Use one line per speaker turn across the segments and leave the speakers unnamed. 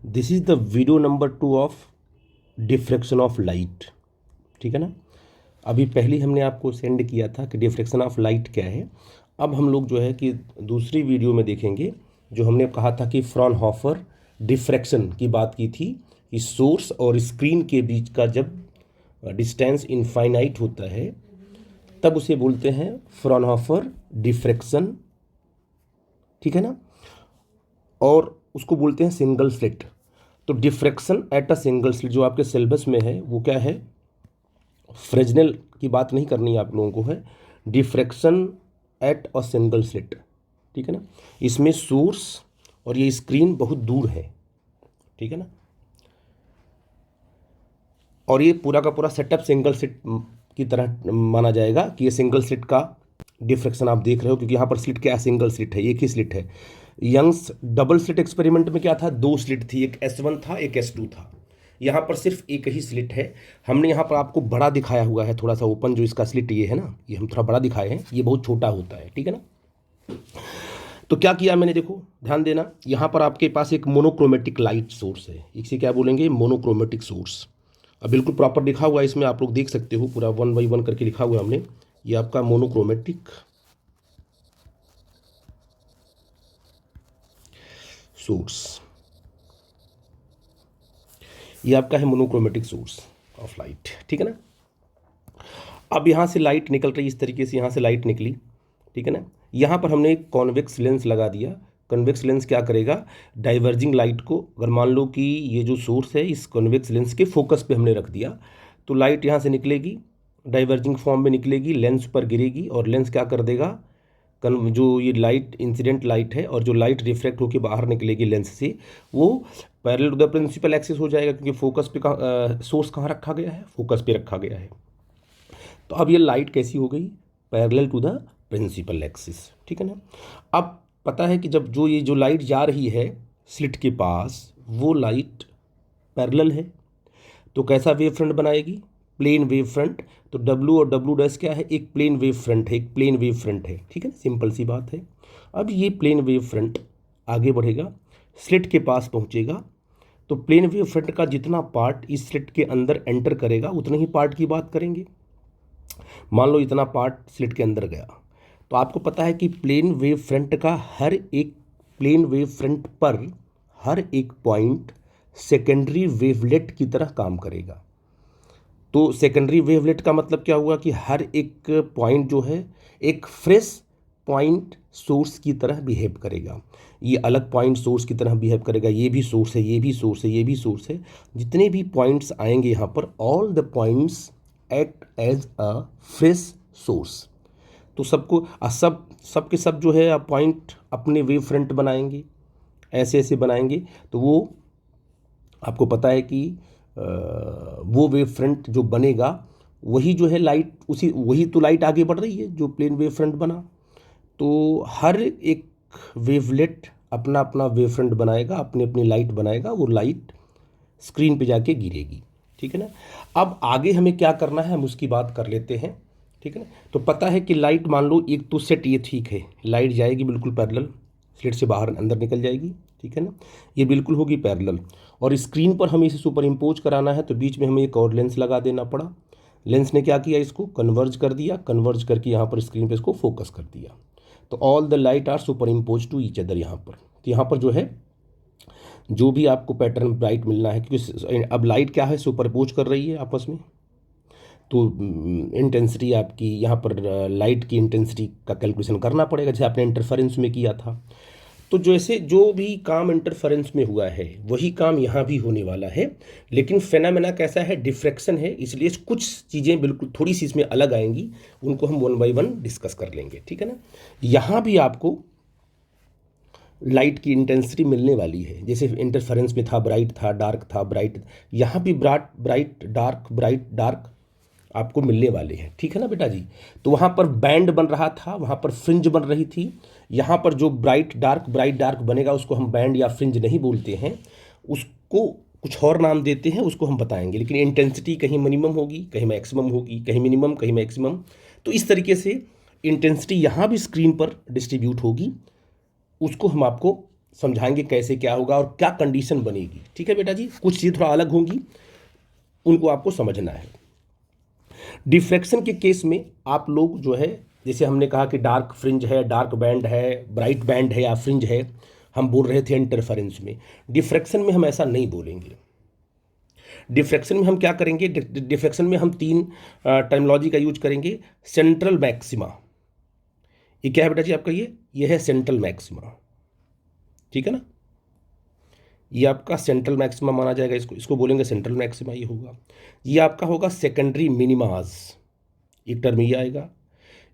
This is the video number 2 of diffraction of light. ठीक है ना। अभी पहले हमने आपको सेंड किया था कि डिफ्रैक्शन ऑफ लाइट क्या है। अब हम लोग जो है कि दूसरी वीडियो में देखेंगे, जो हमने कहा था कि फ्रॉनहोफर डिफ्रैक्शन की बात की थी कि सोर्स और स्क्रीन के बीच का जब डिस्टेंस इनफाइनाइट होता है तब उसे बोलते हैं फ्रॉनहोफर डिफ्रैक्शन। ठीक है ना। और उसको बोलते हैं सिंगल स्लिट। तो diffraction at a single slit जो आपके सिलेबस में है वो क्या है, फ्रेजनेल की बात नहीं करनी है आप लोगों को, है diffraction at a single slit. ठीक है ना। इसमें सोर्स और ये स्क्रीन बहुत दूर है। ठीक है ना। और ये पूरा का पूरा सेटअप सिंगल स्लिट की तरह माना जाएगा कि ये सिंगल स्लिट का डिफ्रैक्शन आप देख रहे हो, क्योंकि यहाँ पर स्लिट क्या है, सिंगल स्लिट है, एक ही स्लिट है। यंग्स डबल स्लिट एक्सपेरिमेंट में क्या था, दो स्लिट थी, एक S1 था एक S2 था। यहाँ पर सिर्फ एक ही स्लिट है। हमने यहाँ पर आपको बड़ा दिखाया हुआ है, थोड़ा सा ओपन जो इसका स्लिट ये है ना, ये हम थोड़ा बड़ा दिखाए हैं, ये बहुत छोटा होता है। ठीक है ना। तो क्या किया मैंने, देखो ध्यान देना, यहाँ पर आपके पास एक मोनोक्रोमेटिक लाइट सोर्स है, इसे क्या बोलेंगे, मोनोक्रोमेटिक सोर्स। अब बिल्कुल प्रॉपर लिखा हुआ है इसमें, आप लोग देख सकते हो, पूरा 1 बाई 1 करके लिखा हुआ है हमने। ये आपका मोनोक्रोमेटिक सोर्स, ये आपका है मोनोक्रोमेटिक सोर्स ऑफ लाइट। ठीक है ना। अब यहाँ से लाइट निकल रही इस तरीके से, यहाँ से लाइट निकली। ठीक है ना। यहाँ पर हमने एक कॉन्वेक्स लेंस लगा दिया। कॉन्वेक्स लेंस क्या करेगा, डाइवर्जिंग लाइट को, अगर मान लो कि ये जो सोर्स है इस कॉन्वेक्स लेंस के फोकस पे हमने रख दिया, तो लाइट यहाँ से निकलेगी, डाइवर्जिंग फॉर्म में निकलेगी, लेंस पर गिरेगी, और लेंस क्या कर देगा, जो ये लाइट इंसिडेंट लाइट है और जो लाइट रिफ्रैक्ट होकर बाहर निकलेगी लेंस से, वो parallel to the principal axis हो जाएगा, क्योंकि फोकस पे सोर्स कहाँ रखा गया है, फोकस पे रखा गया है। तो अब ये लाइट कैसी हो गई, parallel to the principal axis. ठीक है ना। अब पता है कि जब जो लाइट जा रही है स्लिट के पास, वो लाइट पैरेलल है, तो कैसा वेव फ्रंट बनाएगी, प्लेन वेव फ्रंट। तो W और W डैश क्या है, एक प्लेन वेव फ्रंट है, एक प्लेन वेव फ्रंट है। ठीक है, सिंपल सी बात है। अब ये प्लेन वेव फ्रंट आगे बढ़ेगा, स्लिट के पास पहुंचेगा, तो प्लेन वेव फ्रंट का जितना पार्ट इस स्लिट के अंदर एंटर करेगा उतने ही पार्ट की बात करेंगे। मान लो इतना पार्ट स्लिट के अंदर गया, तो आपको पता है कि प्लेन वेव फ्रंट का हर एक प्लेन वेव फ्रंट पर हर एक पॉइंट सेकेंडरी वेवलेट की तरह काम करेगा। तो सेकेंडरी वेवलेट का मतलब क्या हुआ कि हर एक पॉइंट जो है एक फ्रेश पॉइंट सोर्स की तरह बिहेव करेगा। ये अलग पॉइंट सोर्स की तरह बिहेव करेगा, ये भी सोर्स है, ये भी सोर्स है, ये भी सोर्स है। जितने भी पॉइंट्स आएंगे यहाँ पर, all the points act as a fresh source. तो सबको सब के सब जो है पॉइंट अपने वेव फ्रंट बनाएंगे, ऐसे ऐसे बनाएंगे। तो वो आपको पता है कि वो वेव फ्रंट जो बनेगा वही जो है लाइट, उसी वही तो लाइट आगे बढ़ रही है जो प्लेन वेव फ्रंट बना। तो हर एक वेवलेट अपना अपना वेव फ्रंट बनाएगा, अपनी अपनी लाइट बनाएगा, वो लाइट स्क्रीन पे जाके गिरेगी। ठीक है ना। अब आगे हमें क्या करना है हम उसकी बात कर लेते हैं। ठीक है ना। तो पता है कि लाइट, मान लो एक तो सेट ये ठीक है, लाइट जाएगी बिल्कुल पैरेलल, स्लिट से बाहर अंदर निकल जाएगी। ठीक है ना। ये बिल्कुल होगी पैरेलल, और स्क्रीन पर हमें इसे सुपर इम्पोज कराना है, तो बीच में हमें एक और लेंस लगा देना पड़ा। लेंस ने क्या किया, इसको कन्वर्ज कर दिया, कन्वर्ज करके यहाँ पर स्क्रीन पे इसको फोकस कर दिया। तो all the light are superimpose to each other. यहाँ पर तो यहाँ पर जो है जो भी आपको पैटर्न ब्राइट मिलना है, क्योंकि अब लाइट क्या है, सुपरपोज कर रही है आपस में। तो इंटेंसिटी आपकी यहाँ पर लाइट की इंटेंसिटी का कैलकुलेशन करना पड़ेगा, जैसे आपने इंटरफेरेंस में किया था। तो जैसे जो भी काम इंटरफेरेंस में हुआ है वही काम यहाँ भी होने वाला है, लेकिन फेनामेना कैसा है, डिफ्रैक्शन है, इसलिए कुछ चीज़ें बिल्कुल थोड़ी सी इसमें अलग आएंगी, उनको हम 1 बाई 1 डिस्कस कर लेंगे। ठीक है ना। यहाँ भी आपको लाइट की इंटेंसिटी मिलने वाली है, जैसे इंटरफेरेंस में था ब्राइट था डार्क था ब्राइट, यहाँ भी ब्राइट डार्क आपको मिलने वाले हैं। ठीक है ना बेटा जी। तो वहाँ पर बैंड बन रहा था, वहाँ पर फ्रिंज बन रही थी। यहाँ पर जो ब्राइट डार्क बनेगा उसको हम बैंड या फ्रिंज नहीं बोलते हैं, उसको कुछ और नाम देते हैं, उसको हम बताएंगे। लेकिन इंटेंसिटी कहीं मिनिमम होगी, कहीं मैक्सिमम होगी, कहीं मिनिमम कहीं मैक्सिमम। तो इस तरीके से इंटेंसिटी यहाँ भी स्क्रीन पर डिस्ट्रीब्यूट होगी, उसको हम आपको समझाएंगे कैसे क्या होगा और क्या कंडीशन बनेगी। ठीक है बेटा जी, कुछ चीज़ थोड़ा अलग होंगी, उनको आपको समझना है। डिफ्रैक्शन के केस में आप लोग जो है, जैसे हमने कहा कि डार्क फ्रिंज है, डार्क बैंड है, ब्राइट बैंड है या फ्रिंज है, हम बोल रहे थे इंटरफेरेंस में। डिफ्रैक्शन में हम ऐसा नहीं बोलेंगे। डिफ्रैक्शन में हम क्या करेंगे, डिफ्रैक्शन में हम तीन टर्मिनोलॉजी का यूज करेंगे। सेंट्रल मैक्सिमा, ये क्या है बेटा जी आपका, ये है सेंट्रल मैक्सिमा। ठीक है ना, ये आपका सेंट्रल मैक्सिमा माना जाएगा, इसको बोलेंगे सेंट्रल मैक्सिमा, ये होगा। ये आपका होगा सेकेंडरी मिनिमाज, एक टर्म ये आएगा।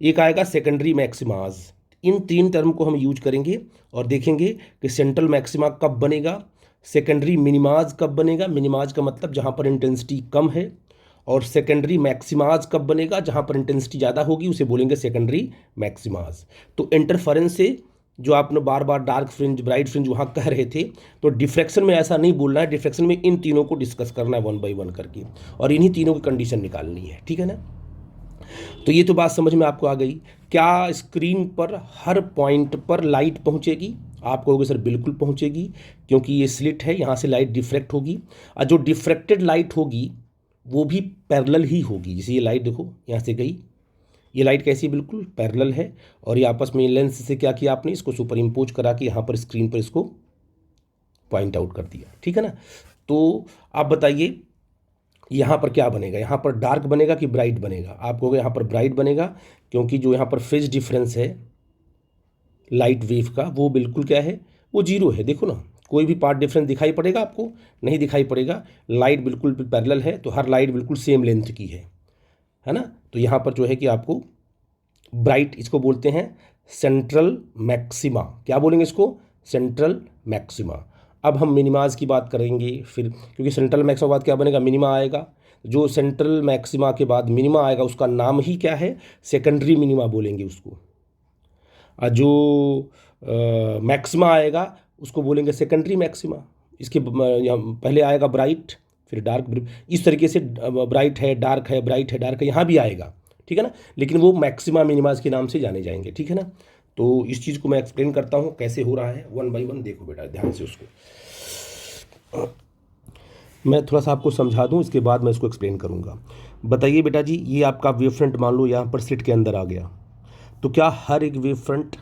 एक आएगा सेकेंडरी मैक्सिमाज। इन तीन टर्म को हम यूज करेंगे और देखेंगे कि सेंट्रल मैक्सिमा कब बनेगा, सेकेंडरी मिनिमाज कब बनेगा। मिनिमाज का मतलब जहाँ पर इंटेंसिटी कम है, और सेकेंडरी मैक्सिमाज कब बनेगा, जहाँ पर इंटेंसिटी ज़्यादा होगी, उसे बोलेंगे सेकेंडरी मैक्सिमाज। तो इंटरफेरेंस से जो आपने बार बार डार्क फ्रिंज, ब्राइट फ्रिंज वहाँ कह रहे थे, तो डिफ्रैक्शन में ऐसा नहीं बोलना है। डिफ्रैक्शन में इन तीनों को डिस्कस करना है वन बाई वन करके, और इन्हीं तीनों की कंडीशन निकालनी है। ठीक है ना, तो ये तो बात समझ में आपको आ गई। क्या स्क्रीन पर हर पॉइंट पर लाइट पहुंचेगी? आप कहोगे सर बिल्कुल पहुंचेगी, क्योंकि ये स्लिट है, यहाँ से लाइट डिफ्रैक्ट होगी, और जो डिफ्रैक्टेड लाइट होगी वो भी पैरेलल ही होगी। जैसे ये लाइट देखो यहाँ से गई, ये लाइट कैसी बिल्कुल पैरेलल है, और ये आपस में लेंस से क्या किया आपने, इसको सुपर इम्पोज करा के यहाँ पर स्क्रीन पर इसको पॉइंट आउट कर दिया। ठीक है ना, तो आप बताइए यहाँ पर क्या बनेगा, यहाँ पर डार्क बनेगा कि ब्राइट बनेगा? आप कहोगे यहाँ पर ब्राइट बनेगा, क्योंकि जो यहाँ पर फेज डिफरेंस है लाइट वेव का, वो बिल्कुल क्या है, वो जीरो है। देखो ना, कोई भी पार्ट डिफरेंस दिखाई पड़ेगा आपको? नहीं दिखाई पड़ेगा। लाइट बिल्कुल पैरेलल है, तो हर लाइट बिल्कुल सेम लेंथ की है ना। तो यहाँ पर जो है कि आपको ब्राइट, इसको बोलते हैं सेंट्रल मैक्सिमा। क्या बोलेंगे इसको? Central maxima. अब हम मिनिमाज की बात करेंगे फिर, क्योंकि सेंट्रल मैक्सिमा के बाद क्या बनेगा, मिनिमा आएगा। जो सेंट्रल मैक्सिमा के बाद मिनिमा आएगा उसका नाम ही क्या है, सेकेंडरी मिनिमा बोलेंगे उसको। और जो मैक्सिमा आएगा उसको बोलेंगे सेकेंडरी मैक्सिमा। इसके पहले आएगा ब्राइट, फिर डार्क। इस तरीके से ब्राइट है, डार्क है, ब्राइट है, डार्क है, यहाँ भी आएगा। ठीक है ना, लेकिन वो मैक्सिमा मिनिमाज के नाम से जाने जाएंगे। ठीक है ना, तो इस चीज़ को मैं एक्सप्लेन करता हूँ कैसे हो रहा है, वन बाई वन देखो बेटा ध्यान से उसको। मैं थोड़ा सा आपको समझा दूँ, इसके बाद मैं इसको एक्सप्लेन करूँगा। बताइए बेटा जी, ये आपका वेव फ्रंट मान लो यहाँ पर स्लिट के अंदर आ गया, तो क्या हर एक वेव फ्रंट,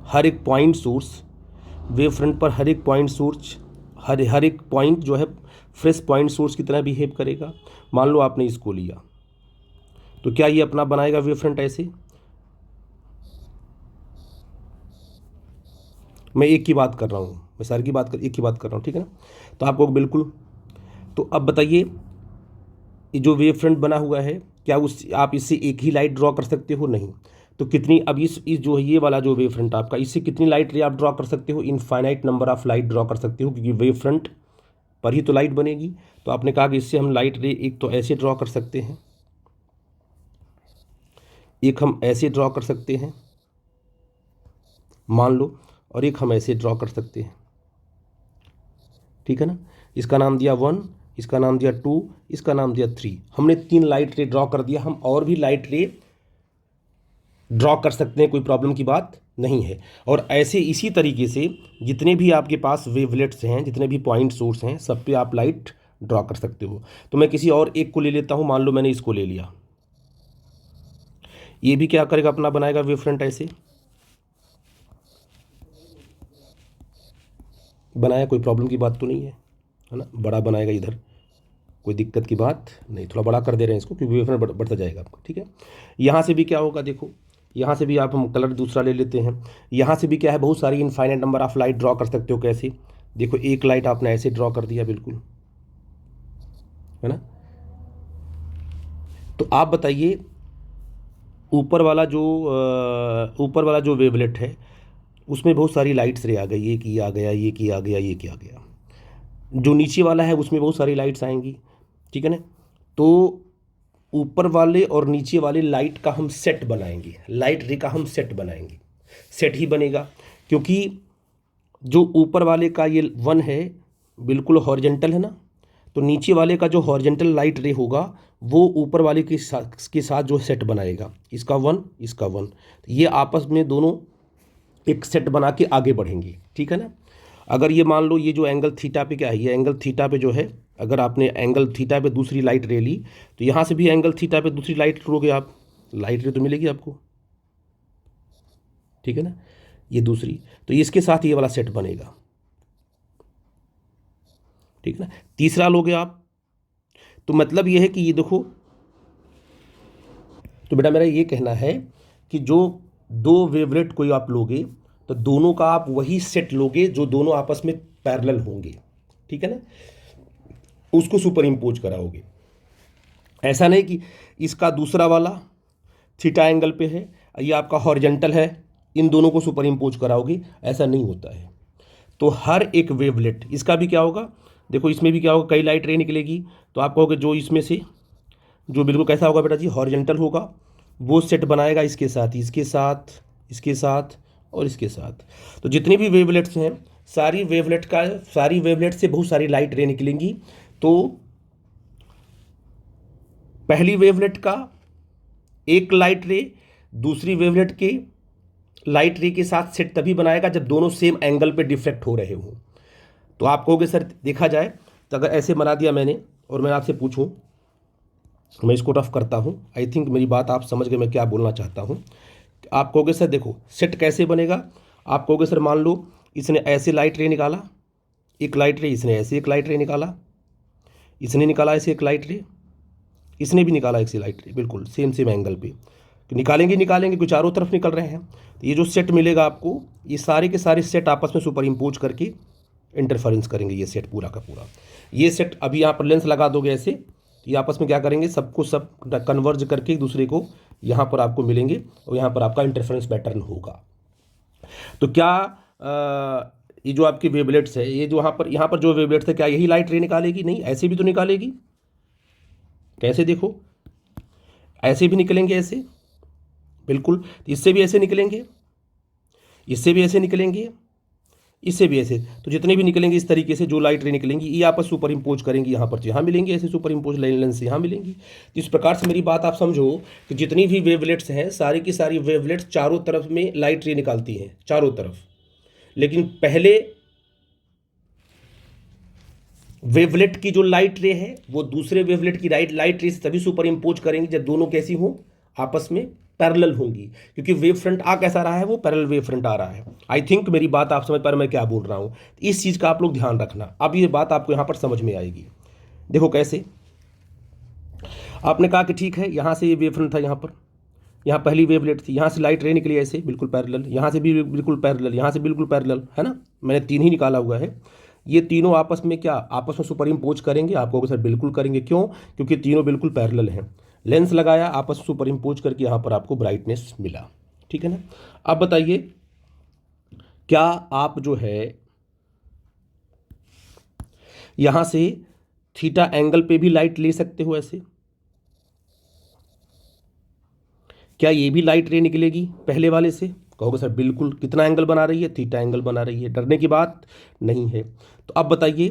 हर एक पॉइंट सोर्स, वेव फ्रंट पर हर एक पॉइंट सोर्स, हर एक पॉइंट जो है फ्रेश पॉइंट सोर्स की तरह बिहेव करेगा? मान लो आपने इसको लिया, तो क्या ये अपना बनाएगा वेव फ्रंट ऐसे? मैं एक की बात कर रहा हूँ, मैं सारी की बात एक की बात कर रहा हूँ। ठीक है ना, तो आपको बिल्कुल, तो अब बताइए ये जो वेव फ्रंट बना हुआ है, क्या उस आप इससे एक ही लाइट ड्रॉ कर सकते हो? नहीं। तो कितनी, अब इस जो ये वाला जो वेव फ्रंट आपका, इससे कितनी लाइट रे आप ड्रॉ कर सकते हो? Infinite number of light draw कर सकते हो, क्योंकि वेव फ्रंट पर ही तो लाइट बनेगी। तो आपने कहा कि इससे हम लाइट रे एक तो ऐसे ड्रॉ कर सकते हैं, एक हम ऐसे ड्रॉ कर सकते हैं मान लो, और एक हम ऐसे ड्रॉ कर सकते हैं। ठीक है ना, इसका नाम दिया 1, इसका नाम दिया 2, इसका नाम दिया 3। हमने 3 लाइट रे ड्रॉ कर दिया। हम और भी लाइट रे ड्रॉ कर सकते हैं, कोई प्रॉब्लम की बात नहीं है। और ऐसे इसी तरीके से जितने भी आपके पास वेवलेट्स हैं, जितने भी पॉइंट सोर्स हैं, सब पे आप लाइट ड्रॉ कर सकते हो। तो मैं किसी और एक को ले लेता हूँ, मान लो मैंने इसको ले लिया, ये भी क्या करेगा, अपना बनाएगा वेव फ्रंट ऐसे बनाया, कोई प्रॉब्लम की बात तो नहीं है ना, बड़ा बनाएगा इधर, कोई दिक्कत की बात नहीं। थोड़ा बड़ा कर दे रहे हैं इसको, क्योंकि वेव फ्रंट बढ़ता जाएगा आपका। ठीक है, यहाँ से भी क्या होगा, देखो यहाँ से भी आप हम कलर दूसरा ले लेते हैं। यहाँ से भी क्या है, बहुत सारी infinite number of light draw कर सकते हो। कैसे? देखो एक लाइट आपने ऐसे ड्रॉ कर दिया बिल्कुल, है ना। तो आप बताइए ऊपर वाला जो वेवलेट है उसमें बहुत सारी लाइट्स रे आ गई, ये की आ गया, ये की आ गया, ये की आ गया। जो नीचे वाला है उसमें बहुत सारी लाइट्स आएंगी। ठीक है ना, तो ऊपर वाले और नीचे वाले लाइट का हम सेट बनाएंगे, लाइट रे का हम सेट बनाएंगे। सेट ही बनेगा, क्योंकि जो ऊपर वाले का ये 1 है बिल्कुल हॉरिजेंटल है ना, तो नीचे वाले का जो हॉरिजेंटल लाइट रे होगा वो ऊपर वाले के साथ जो सेट बनाएगा, इसका 1, इसका 1, ये आपस में दोनों एक सेट बना के आगे बढ़ेंगे। ठीक है ना, अगर ये मान लो ये जो एंगल थीटा पे क्या है, ये एंगल थीटा पे जो है, अगर आपने एंगल थीटा पे दूसरी लाइट रे ली तो यहाँ से भी एंगल थीटा पे दूसरी लाइट लोगे आप, लाइट रे तो मिलेगी आपको, ठीक है ना। ये दूसरी, तो इसके साथ ये वाला सेट बनेगा, ठीक है ना। तीसरा लोगे आप, तो मतलब ये है कि ये देखो, तो बेटा मेरा ये कहना है कि जो दो वेवलेट कोई आप लोगे तो दोनों का आप वही सेट लोगे जो दोनों आपस में पैरेलल होंगे, ठीक है ना, उसको सुपर इम्पोज कराओगे। ऐसा नहीं कि इसका दूसरा वाला थीटा एंगल पे है, ये आपका हॉरिजॉन्टल है, इन दोनों को सुपर इम्पोज कराओगे, ऐसा नहीं होता है। तो हर एक वेवलेट, इसका भी क्या होगा, देखो इसमें भी क्या होगा, कई लाइट रे निकलेगी, तो आप कहोगे जो इसमें से जो बिल्कुल कैसा होगा बेटा जी, हॉरिजॉन्टल होगा, वो सेट बनाएगा इसके साथ, इसके साथ, इसके साथ और इसके साथ। तो जितनी भी वेवलेट्स हैं, सारी वेवलेट से बहुत सारी लाइट रे निकलेंगी। तो पहली वेवलेट का एक लाइट रे दूसरी वेवलेट के लाइट रे के साथ सेट तभी बनाएगा जब दोनों सेम एंगल पे डिफ्लेक्ट हो रहे हों। तो आप कहोगे सर देखा जाए तो अगर ऐसे बना दिया मैंने और मैं आपसे पूछूं, मैं इसको रफ करता हूं, आई थिंक मेरी बात आप समझ गए मैं क्या बोलना चाहता हूं। आप कहोगे सर देखो सेट कैसे बनेगा, आप कहोगे सर मान लो इसने ऐसे लाइट रे निकाला एक लाइट रे, इसने ऐसे एक लाइट रे निकाला, इसने निकाला ऐसे एक लाइट रे, इसने भी निकाला ऐसे लाइट रे, बिल्कुल सेम सेम एंगल पे। तो निकालेंगे कुछ चारों तरफ निकल रहे हैं, तो ये जो सेट मिलेगा आपको, ये सारे के सारे सेट आपस में सुपर इम्पोज करके इंटरफेरेंस करेंगे, ये सेट पूरा का पूरा। ये सेट अभी यहाँ पर लेंस लगा दोगे ऐसे, ये आपस में क्या करेंगे, सबको सब कन्वर्ज करके एक दूसरे को यहाँ पर आपको मिलेंगे और यहाँ पर आपका इंटरफेरेंस पैटर्न होगा। तो क्या ये जो आपकी वेवलेट्स है, ये जो यहाँ पर जो वेवलेट्स है, क्या यही लाइट रे निकालेगी? नहीं, ऐसे भी तो निकालेगी। कैसे देखो, ऐसे भी निकलेंगे, ऐसे बिल्कुल, इससे भी ऐसे निकलेंगे, इससे भी ऐसे निकलेंगे, इससे भी ऐसे। तो जितने भी निकलेंगे इस तरीके से जो लाइट रे निकलेंगी, ये आपस सुपर इम्पोज करेंगी, यहाँ पर यहाँ मिलेंगी, ऐसे सुपर इम्पोज लेंस यहाँ मिलेंगी। तो इस प्रकार से मेरी बात आप समझो कि जितनी भी वेवलेट्स हैं, सारी की सारी वेवलेट्स चारों तरफ में लाइट रे निकालती हैं, चारों तरफ। लेकिन पहले वेवलेट की जो लाइट रे है वो दूसरे वेवलेट की लाइट रे से तभी सुपर इम्पोज करेंगी जब दोनों कैसी हों, आपस में पैरेलल होंगी, क्योंकि वेव फ्रंट आ कैसा रहा है, वो पैरेलल वेव फ्रंट आ रहा है। आई थिंक मेरी बात आप समझ पा रहे मैं क्या बोल रहा हूँ। इस चीज़ का आप लोग ध्यान रखना, अब ये बात आपको यहाँ पर समझ में आएगी। देखो कैसे, आपने कहा कि ठीक है यहाँ से ये वेव फ्रंट था, यहाँ पहली वेवलेट थी, यहाँ से लाइट रे निकली ऐसे बिल्कुल पैरेलल, यहाँ से भी बिल्कुल पैरेलल, यहाँ से बिल्कुल पैरेलल, है ना, मैंने तीन ही निकाला हुआ है। ये तीनों आपस में क्या, आपस में सुपर इम्पोज करेंगे? आपको सर बिल्कुल करेंगे, क्यों? क्योंकि तीनों बिल्कुल पैरेलल हैं। लेंस लगाया, आपस में सुपर इम्पोज करके यहाँ पर आपको ब्राइटनेस मिला, ठीक है ना। अब बताइए, क्या आप जो है यहाँ से थीटा एंगल पे भी लाइट ले सकते हो ऐसे? क्या ये भी लाइट रे निकलेगी पहले वाले से? कहोगे सर बिल्कुल, कितना एंगल बना रही है? थीटा एंगल बना रही है, डरने की बात नहीं है। तो अब बताइए,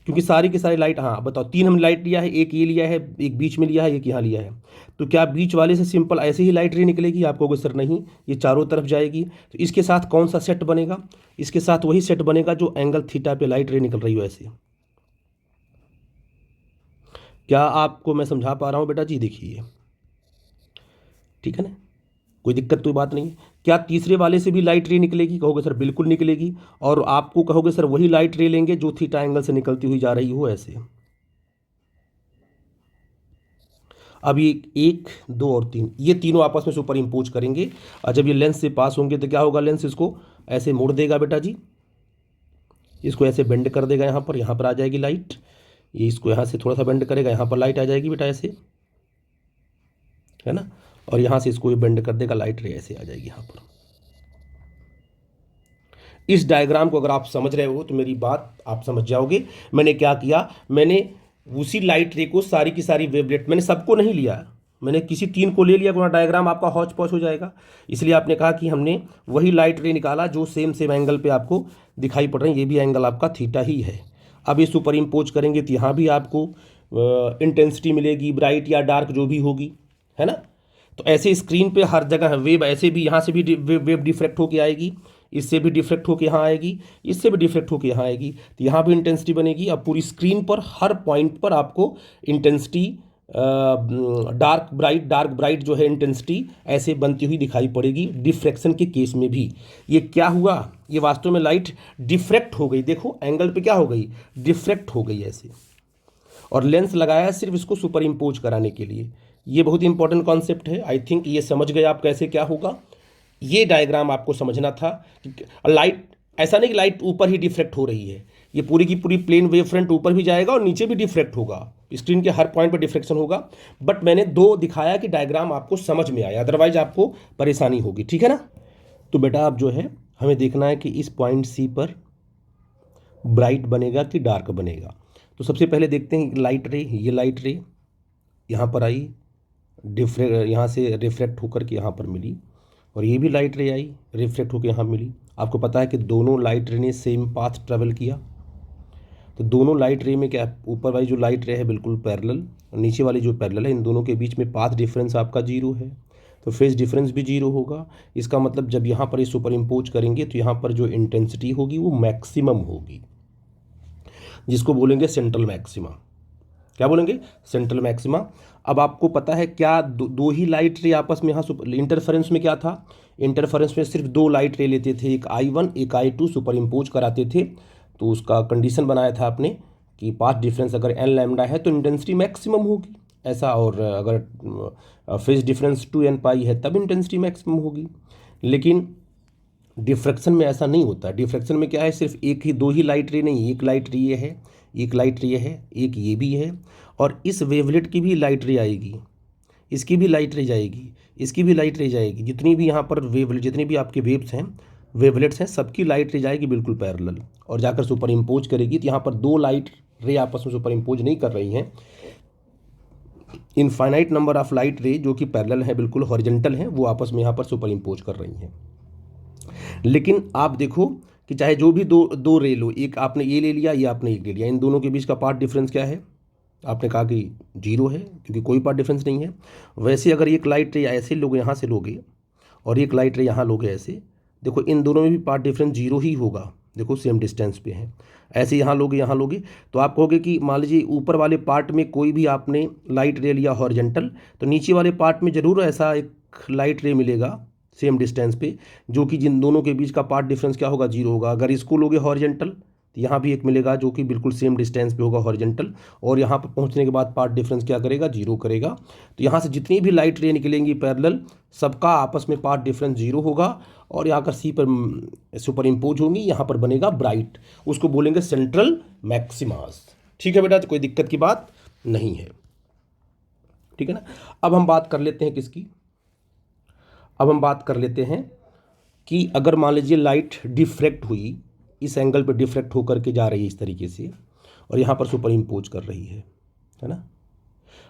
क्योंकि सारी की सारी लाइट, हाँ बताओ, तीन हमने लाइट लिया है, एक ये लिया है, एक बीच में लिया है, एक यहाँ लिया है, तो क्या बीच वाले से सिंपल ऐसे ही लाइट रे निकलेगी? आप कहोगे सर नहीं, ये चारों तरफ जाएगी। तो इसके साथ कौन सा सेट बनेगा? इसके साथ वही सेट बनेगा जो एंगल थीटा पे लाइट रे निकल रही हो ऐसे। क्या आपको मैं समझा पा रहा हूँ बेटा जी? देखिए, ठीक है ना, कोई दिक्कत तो बात नहीं है। क्या तीसरे वाले से भी लाइट रे निकलेगी? कहोगे सर बिल्कुल निकलेगी, और आपको कहोगे सर वही लाइट रे लेंगे जो थीटा एंगल से निकलती हुई जा रही हो ऐसे। अब ये एक, दो और तीन, ये तीनों आपस में सुपर इम्पोज करेंगे, और जब ये लेंस से पास होंगे तो क्या होगा, लेंस इसको ऐसे मोड़ देगा बेटा जी, इसको ऐसे बेंड कर देगा, यहाँ पर आ जाएगी लाइट, ये इसको यहाँ से थोड़ा सा बेंड करेगा, यहाँ पर लाइट आ जाएगी बेटा ऐसे, है ना, और यहाँ से इसको बेंड कर देगा, लाइट रे ऐसे आ जाएगी यहाँ पर। इस डायग्राम को अगर आप समझ रहे हो तो मेरी बात आप समझ जाओगे। मैंने क्या किया, मैंने उसी लाइट रे को सारी की सारी वेवलेट, मैंने सबको नहीं लिया, मैंने किसी तीन को ले लिया, वहाँ डायग्राम आपका हौच पौच हो जाएगा। इसलिए आपने कहा कि हमने वही लाइट रे निकाला जो सेम सेम एंगल पे आपको दिखाई पड़ रही है, ये भी एंगल आपका थीटा ही है। अब ये सुपर इम्पोज करेंगे तो यहाँ भी आपको इंटेंसिटी मिलेगी, ब्राइट या डार्क जो भी होगी, है ना। तो ऐसे स्क्रीन पे हर जगह वेव, ऐसे भी यहाँ से भी वेव डिफ्रेक्ट होके आएगी, इससे भी डिफ्रेक्ट होकर यहाँ आएगी, इससे भी डिफ्रेक्ट होकर यहाँ आएगी, तो यहाँ भी इंटेंसिटी बनेगी। अब पूरी स्क्रीन पर हर पॉइंट पर आपको इंटेंसिटी डार्क ब्राइट जो है इंटेंसिटी ऐसे बनती हुई दिखाई पड़ेगी डिफ्रैक्शन के केस में भी। ये क्या हुआ, ये वास्तव में लाइट डिफ्रैक्ट हो गई, देखो एंगल पे क्या हो गई, डिफ्रैक्ट हो गई ऐसे, और लेंस लगाया सिर्फ इसको सुपर इम्पोज कराने के लिए। ये बहुत इंपॉर्टेंट कॉन्सेप्ट है, आई थिंक ये समझ गए आप कैसे क्या होगा। ये डायग्राम आपको समझना था कि लाइट ऐसा नहीं कि लाइट ऊपर ही डिफ्रैक्ट हो रही है, ये पूरी की पूरी प्लेन वेव फ्रंट ऊपर भी जाएगा और नीचे भी डिफ्रैक्ट होगा, स्क्रीन के हर पॉइंट पर डिफ्रेक्शन होगा। बट मैंने दो दिखाया कि डायग्राम आपको समझ में आया, अदरवाइज आपको परेशानी होगी, ठीक है ना। तो बेटा आप जो है हमें देखना है कि इस पॉइंट सी पर ब्राइट बनेगा कि डार्क बनेगा। तो सबसे पहले देखते हैं लाइट रे, ये लाइट रे यहाँ पर आई, यहाँ से रिफ्लेक्ट होकर के यहाँ पर मिली, और ये भी लाइट रे आई रिफ्लेक्ट होकर यहाँ मिली। आपको पता है कि दोनों लाइट रे ने सेम पाथ ट्रेवल किया, तो दोनों लाइट रे में क्या, ऊपर वाली जो लाइट रे है बिल्कुल पैरेलल, और नीचे वाली जो पैरेलल है, इन दोनों के बीच में पाथ डिफरेंस आपका जीरो है, तो फेज डिफरेंस भी जीरो होगा। इसका मतलब जब यहाँ पर ये सुपर इम्पोज करेंगे तो यहाँ पर जो इंटेंसिटी होगी वो मैक्सिमम होगी, जिसको बोलेंगे सेंट्रल मैक्सिमा। क्या बोलेंगे, सेंट्रल मैक्सिमा। अब आपको पता है क्या, दो ही लाइट रे आपस में, यहाँ इंटरफेरेंस में क्या था, इंटरफेरेंस में सिर्फ दो लाइट रे लेते थे, एक I1 एक I2 सुपर इम्पोज कराते थे, तो उसका कंडीशन बनाया था आपने कि पाथ डिफरेंस अगर n लैम्डा है तो इंटेंसिटी मैक्सिमम होगी ऐसा, और अगर फेज डिफरेंस 2n पाई है तब इंटेंसिटी मैक्सिमम होगी। लेकिन डिफ्रैक्शन में ऐसा नहीं होता, डिफ्रैक्शन में क्या है, सिर्फ एक ही, दो ही लाइट रे नहीं, एक लाइट रे ये है, एक लाइट रे ये है, एक ये भी है, और इस वेवलेट की भी लाइट रे आएगी, इसकी भी लाइट रे जाएगी, इसकी भी लाइट रे जाएगी, जितनी भी यहाँ पर वेवलेट, जितनी भी आपके वेव्स हैं, वेवलेट्स हैं, सबकी लाइट रे जाएगी बिल्कुल पैरेलल, और जाकर सुपर इम्पोज करेगी। तो यहाँ पर दो लाइट रे आपस में सुपर इम्पोज नहीं कर रही हैं, इनफाइनाइट नंबर ऑफ लाइट रे जो कि पैरेलल है, बिल्कुल हॉरिजॉन्टल हैं, वो आपस में यहाँ पर सुपर इम्पोज कर रही हैं। लेकिन आप देखो कि चाहे जो भी दो रे लो, एक आपने ये ले लिया, ये आपने एक ले लिया, इन दोनों के बीच का पाथ डिफरेंस क्या है, आपने कहा कि जीरो है, क्योंकि कोई पाथ डिफरेंस नहीं है। वैसे अगर एक लाइट रे ऐसे लोग यहाँ से लोगे और एक लाइट रे यहाँ लोगे ऐसे, देखो इन दोनों में भी पाथ डिफरेंस जीरो ही होगा, देखो सेम डिस्टेंस पे है। ऐसे यहाँ लोगे तो आप कहोगे कि मान लीजिए ऊपर वाले पार्ट में कोई भी आपने लाइट रे लिया हॉरिजॉन्टल, तो नीचे वाले पार्ट में ज़रूर ऐसा एक लाइट रे मिलेगा सेम डिस्टेंस पे, जो कि जिन दोनों के बीच का पाथ डिफरेंस क्या होगा, जीरो होगा। अगर इसको लोगे हॉरिजॉन्टल तो यहाँ भी एक मिलेगा जो कि बिल्कुल सेम डिस्टेंस पे होगा हॉरिजॉन्टल, और यहाँ पर पहुँचने के बाद पाथ डिफरेंस क्या करेगा, जीरो करेगा। तो यहाँ से जितनी भी लाइट रे निकलेंगी पैरेलल, सबका आपस में पाथ डिफरेंस जीरो होगा, और यहाँ कर सी पर सुपर इम्पोज होंगी, यहाँ पर बनेगा ब्राइट, उसको बोलेंगे सेंट्रल मैक्सिमास। ठीक है बेटा, तो कोई दिक्कत की बात नहीं है, ठीक है ना। अब हम बात कर लेते हैं किसकी, अब हम बात कर लेते हैं कि अगर मान लीजिए लाइट डिफ्रैक्ट हुई, इस एंगल पे डिफ्रैक्ट होकर के जा रही है इस तरीके से, और यहाँ पर सुपर इम्पोज कर रही है ना,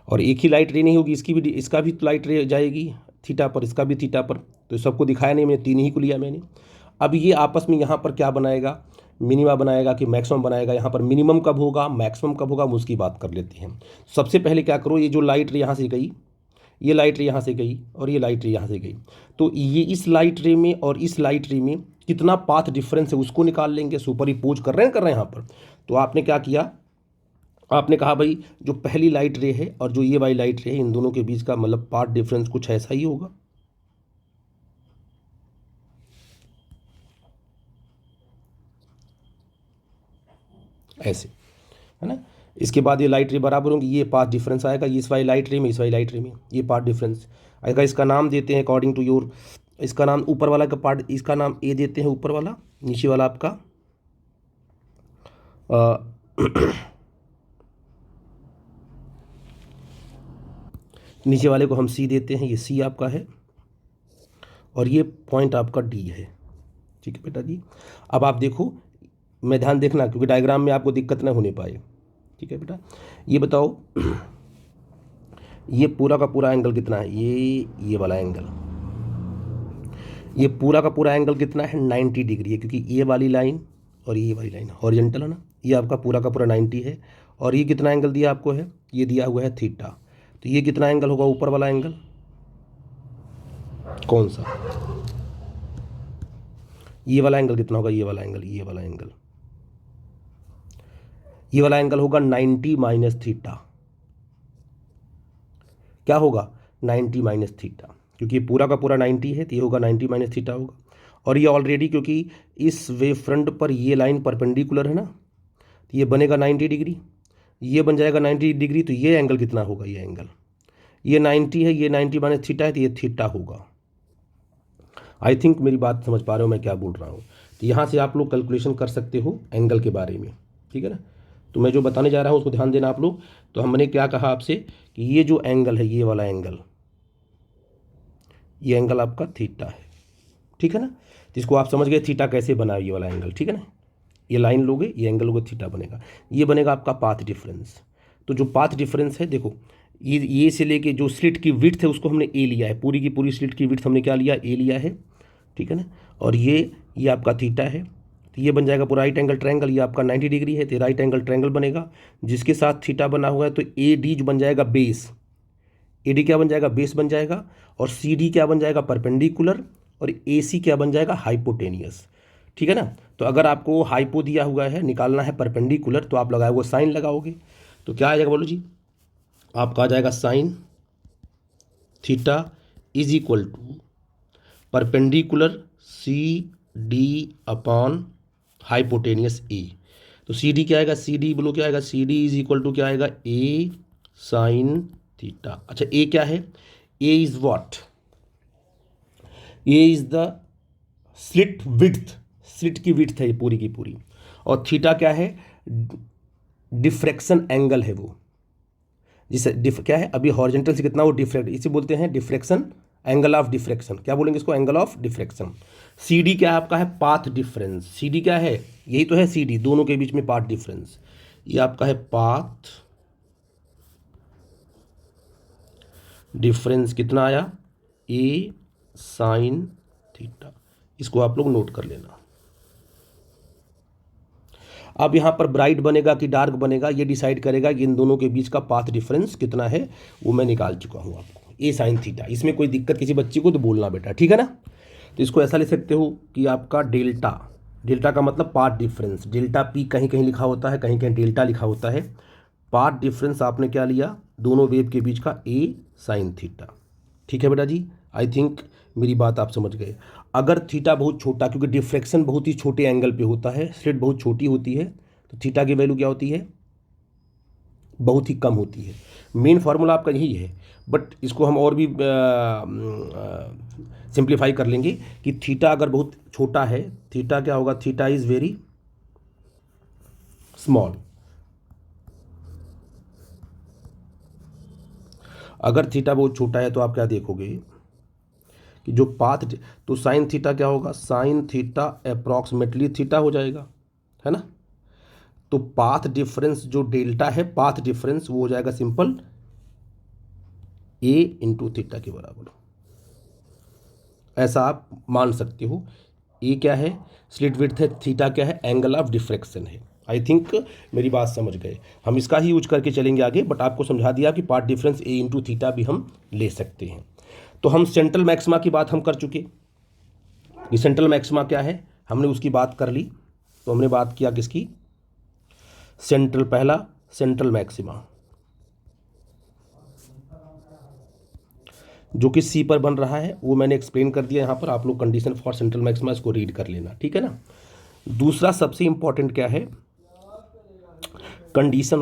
और एक ही लाइट रे नहीं होगी, इसका भी लाइट रे जाएगी थीटा पर, इसका भी थीटा पर, तो सबको दिखाया नहीं मैंने, तीन ही को लिया मैंने। अब ये आपस में यहाँ पर क्या बनाएगा, मिनिमा बनाएगा कि मैक्सिमम बनाएगा, यहाँ पर मिनिमम कब होगा, मैक्सिमम कब होगा, हम उसकी बात कर लेते हैं। सबसे पहले क्या करो, ये जो लाइट रे यहाँ से गई, ये लाइट रे यहाँ से गई, और ये लाइट रे यहाँ से गई, तो ये इस लाइट रे में और इस लाइट रे में कितना पाथ डिफरेंस है उसको निकाल लेंगे, सुपर इम्पोज कर रहे हैं यहाँ पर। तो आपने क्या किया, आपने कहा भाई जो पहली लाइट रे है और जो ये वाली लाइट रे है, इन दोनों के बीच का मतलब पाथ डिफरेंस कुछ ऐसा ही होगा, ऐसे, है ना। इसके बाद ये लाइट रे बराबर होंगी, ये पाथ डिफरेंस आएगा, ये इस वाली लाइट रे में, इस वाली लाइट रे में, ये पाथ डिफरेंस आएगा। इसका नाम देते हैं अकॉर्डिंग टू योर, इसका नाम ऊपर वाला का पार्ट, इसका नाम ए देते हैं ऊपर वाला, नीचे वाला आपका नीचे वाले को हम सी देते हैं, ये सी आपका है, और ये पॉइंट आपका डी है। ठीक है बेटा जी। अब आप देखो, मैं ध्यान देखना क्योंकि डायग्राम में आपको दिक्कत ना होने पाए। ठीक है बेटा, ये बताओ ये पूरा का पूरा एंगल कितना है, ये वाला एंगल, ये पूरा का पूरा एंगल कितना है, 90 डिग्री है, क्योंकि ये वाली लाइन और ये वाली लाइन हॉरिजॉन्टल है ना, ये आपका पूरा का पूरा 90 है, और ये कितना एंगल दिया आपको है, ये दिया हुआ है थीटा, तो ये कितना एंगल होगा, ऊपर वाला एंगल कौन सा, ये वाला एंगल कितना होगा, ये वाला एंगल, ये वाला एंगल, ये वाला एंगल होगा 90 माइनस थीटा। क्या होगा, 90 माइनस थीटा, क्योंकि ये पूरा का पूरा 90 है तो ये होगा 90 माइनस थीटा होगा। और ये ऑलरेडी क्योंकि इस वेव फ्रंट पर ये लाइन परपेंडिकुलर है ना, तो ये बनेगा 90 डिग्री, ये बन जाएगा 90 डिग्री। तो ये एंगल कितना होगा, ये एंगल, ये 90 है, ये 90 माइनस थीटा है, तो ये थीटा होगा। आई थिंक मेरी बात समझ पा रहे हो मैं क्या बोल रहा हूँ। तो यहाँ से आप लोग कैलकुलेशन कर सकते हो एंगल के बारे में, ठीक है ना। तो मैं जो बताने जा रहा हूँ उसको ध्यान देना आप लोग। तो हमने क्या कहा आपसे कि ये जो एंगल है, ये वाला एंगल, ये एंगल आपका थीटा है, ठीक है ना। तो इसको आप समझ गए थीटा कैसे बना, ये वाला एंगल, ठीक है ना। ये लाइन लोगे, ये एंगल लोगे, थीटा बनेगा। ये बनेगा आपका पाथ डिफरेंस। तो जो पाथ डिफरेंस है, देखो ये से लेके जो स्लिट की विड्थ है उसको हमने ए लिया है, पूरी की पूरी स्लिट की विड्थ हमने क्या लिया, ए लिया है, ठीक है ना। और ये आपका थीटा है, तो ये बन जाएगा पूरा राइट एंगल ट्रायंगल। ये आपका 90 डिग्री है तो राइट एंगल ट्रायंगल बनेगा, जिसके साथ थीटा बना हुआ है। तो ए डी जो बन जाएगा बेस, ए डी क्या बन जाएगा, बेस बन जाएगा। और सी डी क्या बन जाएगा, परपेंडिकुलर। और ए सी क्या बन जाएगा, हाइपोटेनियस, ठीक है ना। तो अगर आपको हाइपो दिया हुआ है, निकालना है परपेंडिकुलर, तो आप लगाए वो साइन लगाओगे। तो क्या आ जाएगा बोलो जी, आपका आ जाएगा sine theta is equal to perpendicular C D upon hypotenuse A. तो सी डी क्या आएगा, सी डी बोलो क्या आएगा, C D is equal to क्या आएगा, ए साइन थीटा। अच्छा ए क्या है, A is what, A is the slit width, slit की विड्थ है ये पूरी की पूरी। और थीटा क्या है, डिफ्रैक्शन एंगल है वो, जिसे क्या है अभी हॉरिजॉन्टल से कितना वो डिफ्रैक्ट, इसे बोलते हैं डिफ्रैक्शन, एंगल ऑफ डिफ्रैक्शन। क्या बोलेंगे इसको, angle of diffraction. C D क्या है आपका, है पाथ डिफरेंस। सी डी क्या है, यही तो है सी डी, दोनों के बीच में पाथ डिफरेंस। ये आपका है पाथ डिफरेंस, कितना आया, ए साइन थीटा। इसको आप लोग नोट कर लेना। अब यहाँ पर ब्राइट बनेगा कि डार्क बनेगा, ये डिसाइड करेगा कि इन दोनों के बीच का पाथ डिफरेंस कितना है, वो मैं निकाल चुका हूँ आपको, ए साइन थीटा। इसमें कोई दिक्कत किसी बच्चे को तो बोलना बेटा, ठीक है ना। तो इसको ऐसा लिख सकते हो कि आपका डेल्टा, डेल्टा का मतलब पाथ डिफरेंस, डेल्टा पी कहीं कहीं लिखा होता है, कहीं कहीं डेल्टा लिखा होता है। पाथ डिफरेंस आपने क्या लिया, दोनों वेव के बीच का ए साइन थीटा, ठीक है बेटा जी। आई थिंक मेरी बात आप समझ गए। अगर थीटा बहुत छोटा, क्योंकि डिफ्रैक्शन बहुत ही छोटे एंगल पे होता है, स्लिट बहुत छोटी होती है, तो थीटा की वैल्यू क्या होती है, बहुत ही कम होती है। मेन फार्मूला आपका यही है, बट इसको हम और भी सिंप्लीफाई कर लेंगे कि थीटा अगर बहुत छोटा है, थीटा क्या होगा, थीटा इज वेरी स्मॉल। अगर थीटा बहुत छोटा है तो आप क्या देखोगे कि जो पाथ, तो साइन थीटा क्या होगा, साइन थीटा अप्रॉक्सीमेटली थीटा हो जाएगा, है ना। तो पाथ डिफरेंस जो डेल्टा है, पाथ डिफरेंस वो हो जाएगा सिंपल ए इंटू थीटा के बराबर, ऐसा आप मान सकते हो। ए क्या है, स्लिट विड्थ है, थीटा क्या है, एंगल ऑफ डिफ्रैक्शन है। आई थिंक मेरी बात समझ गए। हम इसका ही यूज करके चलेंगे आगे, बट आपको समझा दिया कि पाथ डिफरेंस ए इंटू थीटा भी हम ले सकते हैं। तो हम सेंट्रल मैक्सिमा की बात हम कर चुके कि सेंट्रल मैक्सिमा क्या है, हमने उसकी बात कर ली। तो हमने बात किया किसकी, सेंट्रल, पहला सेंट्रल मैक्सिमा जो कि सी पर बन रहा है, वो मैंने एक्सप्लेन कर दिया यहाँ पर। आप लोग कंडीशन फॉर सेंट्रल मैक्सिमा इसको रीड कर लेना, ठीक है ना। दूसरा सबसे इंपॉर्टेंट क्या है, कंडीशन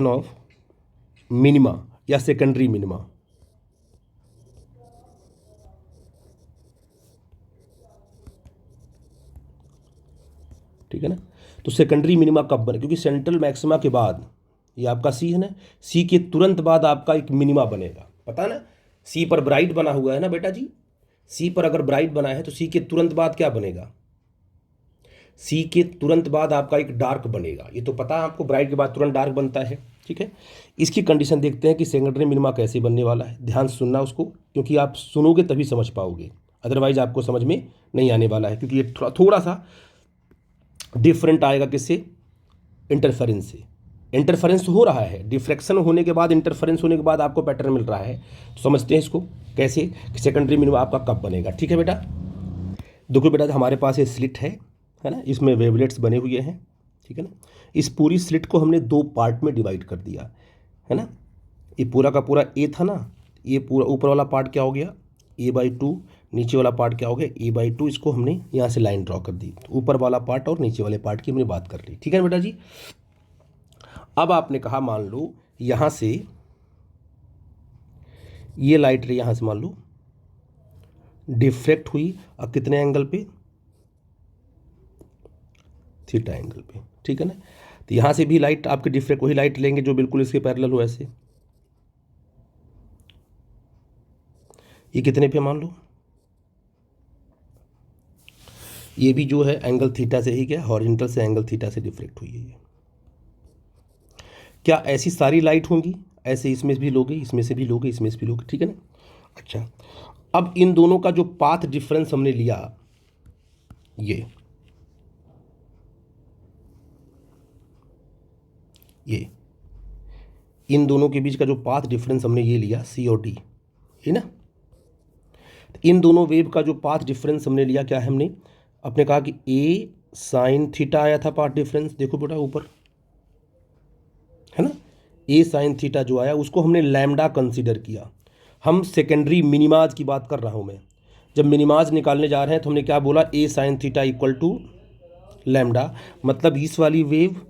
ऑफ मिनिमा या सेकेंडरी मिनिमा। ठीक है ना। तो सेकेंडरी मिनिमा कब बने, क्योंकि सेंट्रल मैक्सिमा के बाद ये आपका सी है ना, सी के तुरंत बाद आपका एक मिनिमा बनेगा, पता ना। सी पर ब्राइट बना हुआ है ना बेटा जी, सी पर अगर ब्राइट बना है तो सी के तुरंत बाद क्या बनेगा, सी के तुरंत बाद आपका एक डार्क बनेगा। ये तो पता है आपको, ब्राइट के बाद तुरंत डार्क बनता है, ठीक है। इसकी कंडीशन देखते हैं कि सेकेंडरी मिनिमा कैसे बनने वाला है। ध्यान सुनना उसको, क्योंकि आप सुनोगे तभी समझ पाओगे, अदरवाइज आपको समझ में नहीं आने वाला है, क्योंकि ये थोड़ा सा डिफरेंट आएगा किससे, इंटरफेरेंस से। इंटरफेरेंस हो रहा है, डिफ्रैक्शन होने के बाद, इंटरफेरेंस होने के बाद आपको पैटर्न मिल रहा है। तो समझते हैं इसको कैसे, सेकेंडरी मिनिमम आपका कब बनेगा। ठीक है बेटा, देखो बेटा हमारे पास ये स्लिट है ना, इसमें वेवलेट्स बने हुए हैं, ठीक है ना। इस पूरी स्लिट को हमने दो पार्ट में डिवाइड कर दिया है ना। ये पूरा का पूरा ए था ना, ये पूरा ऊपर वाला पार्ट क्या हो गया a/2, नीचे वाला पार्ट क्या हो गया a/2। इसको हमने यहाँ से लाइन ड्रॉ कर दी, तो ऊपर वाला पार्ट और नीचे वाले पार्ट की हमने बात कर ली। ठीक है बेटा जी। अब आपने कहा मान लो यहाँ से ये लाइट रे यहाँ से मान लो डिफ्रेक्ट हुई, और कितने एंगल पे, थीटा एंगल पे, ठीक है ना। तो यहाँ से भी लाइट आपकी डिफ्रेक्ट, वही लाइट लेंगे जो बिल्कुल इसके पैरेलल हो ऐसे। ये कितने पे मान लो, ये भी जो है एंगल थीटा से ही क्या, हॉरिजॉन्टल से एंगल थीटा से डिफ्रेक्ट हुई है ये। क्या ऐसी सारी लाइट होंगी, ऐसे इसमें भी लोगे, इसमें से भी लोगे, इसमें से भी लोगे, ठीक है ना। अच्छा, अब इन दोनों का जो पाथ डिफरेंस हमने लिया, ये इन दोनों के बीच का जो पाथ डिफरेंस हमने ये लिया सी और डी, है ना। इन दोनों वेव का जो पाथ डिफरेंस हमने लिया, क्या है हमने अपने कहा कि ए साइन थीटा आया था पाथ डिफरेंस, देखो बेटा ऊपर है ना, ए साइन थीटा जो आया उसको हमने लैम्डा कंसीडर किया। हम सेकेंडरी मिनिमाज की बात कर रहा हूं मैं, जब मिनिमाज निकालने जा रहे हैं तो हमने क्या बोला, A sine theta equal to lambda, मतलब इस वाली वेव